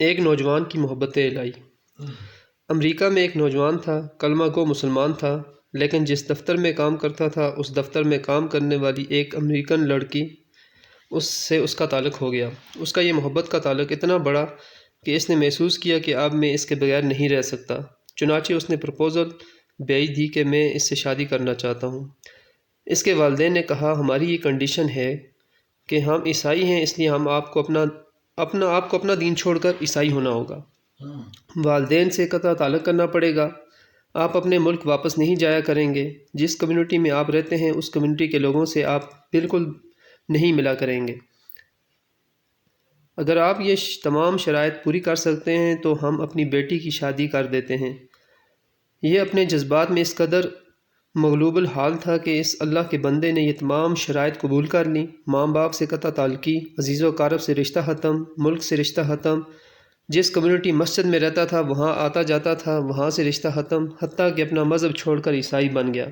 ایک نوجوان کی محبت الہی۔ امریکہ میں ایک نوجوان تھا، کلمہ گو مسلمان تھا، لیکن جس دفتر میں کام کرتا تھا اس دفتر میں کام کرنے والی ایک امریکن لڑکی سے اس کا تعلق ہو گیا۔ اس کا یہ محبت کا تعلق اتنا بڑا کہ اس نے محسوس کیا کہ اب میں اس کے بغیر نہیں رہ سکتا۔ چنانچہ اس نے پروپوزل بھیج دی کہ میں اس سے شادی کرنا چاہتا ہوں۔ اس کے والدین نے کہا ہماری یہ کنڈیشن ہے کہ ہم عیسائی ہیں، اس لیے ہم آپ کو اپنا دین چھوڑ کر عیسائی ہونا ہوگا، والدین سے قطع تعلق کرنا پڑے گا، آپ اپنے ملک واپس نہیں جایا کریں گے، جس کمیونٹی میں آپ رہتے ہیں اس کمیونٹی کے لوگوں سے آپ بالکل نہیں ملا کریں گے۔ اگر آپ یہ تمام شرائط پوری کر سکتے ہیں تو ہم اپنی بیٹی کی شادی کر دیتے ہیں۔ یہ اپنے جذبات میں اس قدر مغلوب الحال تھا کہ اس اللہ کے بندے نے یہ تمام شرائط قبول کر لیں۔ ماں باپ سے قطع تعلقی، عزیز و اقارب سے رشتہ ختم، ملک سے رشتہ ختم، جس کمیونٹی مسجد میں رہتا تھا وہاں آتا جاتا تھا وہاں سے رشتہ ختم، حتیٰ کہ اپنا مذہب چھوڑ کر عیسائی بن گیا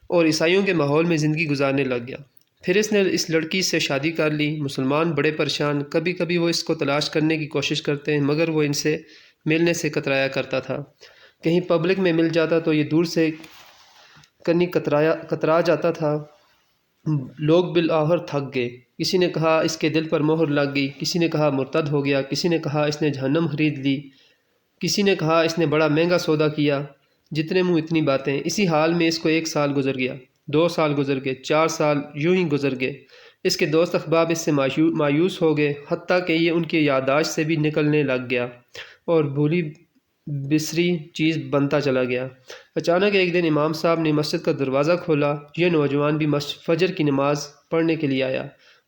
اور عیسائیوں کے ماحول میں زندگی گزارنے لگ گیا۔ پھر اس نے اس لڑکی سے شادی کر لی۔ مسلمان بڑے پریشان، کبھی کبھی وہ اس کو تلاش کرنے کی کوشش کرتے ہیں مگر وہ ان سے ملنے سے کترایا کرتا تھا۔ کہیں پبلک میں مل جاتا تو یہ دور سے کنی کترا جاتا تھا۔ لوگ بالآخر تھک گئے، کسی نے کہا اس کے دل پر مہر لگ گئی، کسی نے کہا مرتد ہو گیا، کسی نے کہا اس نے جہنم خرید لی، کسی نے کہا اس نے بڑا مہنگا سودا کیا۔ جتنے منہ اتنی باتیں۔ اسی حال میں اس کو 1 سال گزر گیا، 2 سال گزر گئے، 4 سال یوں ہی گزر گئے۔ اس کے دوست احباب اس سے مایوس ہو گئے، حتیٰ کہ یہ ان کی یادداشت سے بھی نکلنے لگ گیا اور بھولی بسری چیز بنتا چلا گیا۔ اچانک ایک دن امام صاحب نے مسجد کا دروازہ کھولا۔ یہ نوجوان بھی فجر کی نماز پڑھنے کے لیے آیا،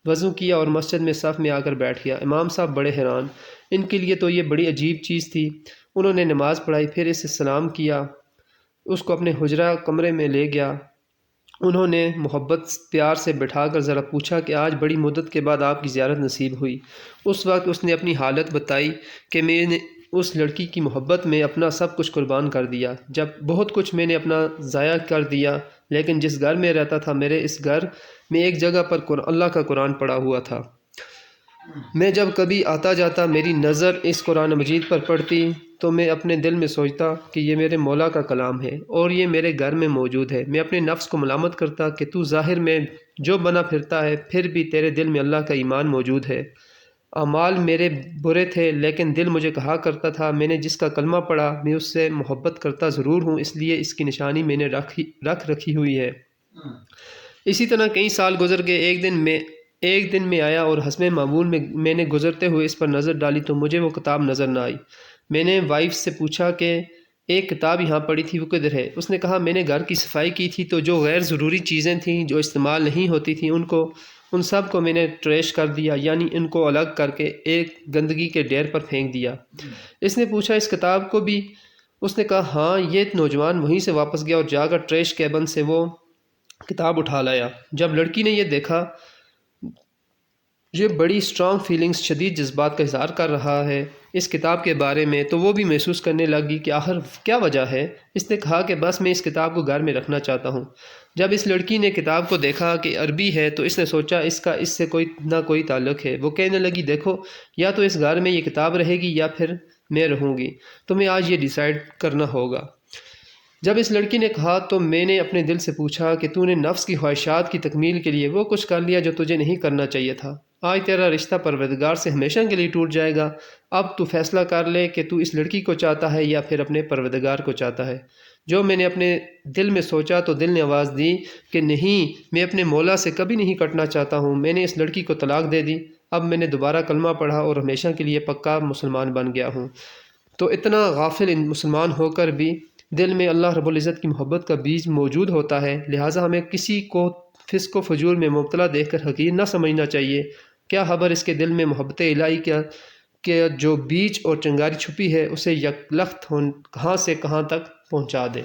وضو کیا اور مسجد میں صف میں آ کر بیٹھ گیا۔ امام صاحب بڑے حیران، ان کے لیے تو یہ بڑی عجیب چیز تھی۔ انہوں نے نماز پڑھائی، پھر اس سے سلام کیا، اس کو اپنے حجرہ کمرے میں لے گیا۔ انہوں نے محبت پیار سے بٹھا کر ذرا پوچھا کہ آج بڑی مدت کے بعد آپ کی زیارت نصیب ہوئی۔ اس وقت اس نے اپنی حالت بتائی کہ میں نے اس لڑکی کی محبت میں اپنا سب کچھ قربان کر دیا، جب بہت کچھ میں نے اپنا ضائع کر دیا، لیکن جس گھر میں رہتا تھا میرے اس گھر میں ایک جگہ پر اللہ کا قرآن پڑا ہوا تھا۔ میں جب کبھی آتا جاتا میری نظر اس قرآن مجید پر پڑتی تو میں اپنے دل میں سوچتا کہ یہ میرے مولا کا کلام ہے اور یہ میرے گھر میں موجود ہے۔ میں اپنے نفس کو ملامت کرتا کہ تو ظاہر میں جو بنا پھرتا ہے پھر بھی تیرے دل میں اللہ کا ایمان موجود ہے۔ اعمال میرے برے تھے لیکن دل مجھے کہا کرتا تھا میں نے جس کا کلمہ پڑھا میں اس سے محبت کرتا ضرور ہوں، اس لیے اس کی نشانی میں نے رکھ رکھی ہوئی ہے۔ اسی طرح کئی سال گزر گئے۔ ایک دن میں آیا اور حسب معمول میں نے گزرتے ہوئے اس پر نظر ڈالی تو مجھے وہ کتاب نظر نہ آئی۔ میں نے وائف سے پوچھا کہ ایک کتاب یہاں پڑی تھی وہ کدھر ہے؟ اس نے کہا میں نے گھر کی صفائی کی تھی تو جو غیر ضروری چیزیں تھیں جو استعمال نہیں ہوتی تھیں ان سب کو میں نے ٹریش کر دیا، یعنی ان کو الگ کر کے ایک گندگی کے ڈھیر پر پھینک دیا۔ اس نے پوچھا اس کتاب کو بھی؟ اس نے کہا ہاں۔ یہ نوجوان وہیں سے واپس گیا اور جا کر ٹریش کیبن سے وہ کتاب اٹھا لایا۔ جب لڑکی نے یہ دیکھا یہ بڑی سٹرانگ فیلنگز، شدید جذبات کا اظہار کر رہا ہے اس کتاب کے بارے میں، تو وہ بھی محسوس کرنے لگی کہ آخر کیا وجہ ہے۔ اس نے کہا کہ بس میں اس کتاب کو گھر میں رکھنا چاہتا ہوں۔ جب اس لڑکی نے کتاب کو دیکھا کہ عربی ہے تو اس نے سوچا اس کا اس سے کوئی نہ کوئی تعلق ہے۔ وہ کہنے لگی دیکھو یا تو اس گھر میں یہ کتاب رہے گی یا پھر میں رہوں گی، تمہیں آج یہ ڈیسائیڈ کرنا ہوگا۔ جب اس لڑکی نے کہا تو میں نے اپنے دل سے پوچھا کہ تو نے نفس کی خواہشات کی تکمیل کے لیے وہ کچھ کر لیا جو تجھے نہیں کرنا چاہیے تھا۔ آج تیرا رشتہ پروردگار سے ہمیشہ کے لیے ٹوٹ جائے گا۔ اب تو فیصلہ کر لے کہ تو اس لڑکی کو چاہتا ہے یا پھر اپنے پروردگار کو چاہتا ہے۔ جو میں نے اپنے دل میں سوچا تو دل نے آواز دی کہ نہیں، میں اپنے مولا سے کبھی نہیں کٹنا چاہتا ہوں۔ میں نے اس لڑکی کو طلاق دے دی۔ اب میں نے دوبارہ کلمہ پڑھا اور ہمیشہ کے لیے پکا مسلمان بن گیا ہوں۔ تو اتنا غافل مسلمان ہو کر بھی دل میں اللہ رب العزت کی محبت کا بیج موجود ہوتا ہے، لہٰذا ہمیں کسی کو فسق و فجور میں مبتلا دیکھ کر حقیر نہ سمجھنا چاہیے۔ کیا خبر اس کے دل میں محبت الہی کہ جو بیج اور چنگاری چھپی ہے اسے یکلخت کہاں سے کہاں تک پہنچا دے۔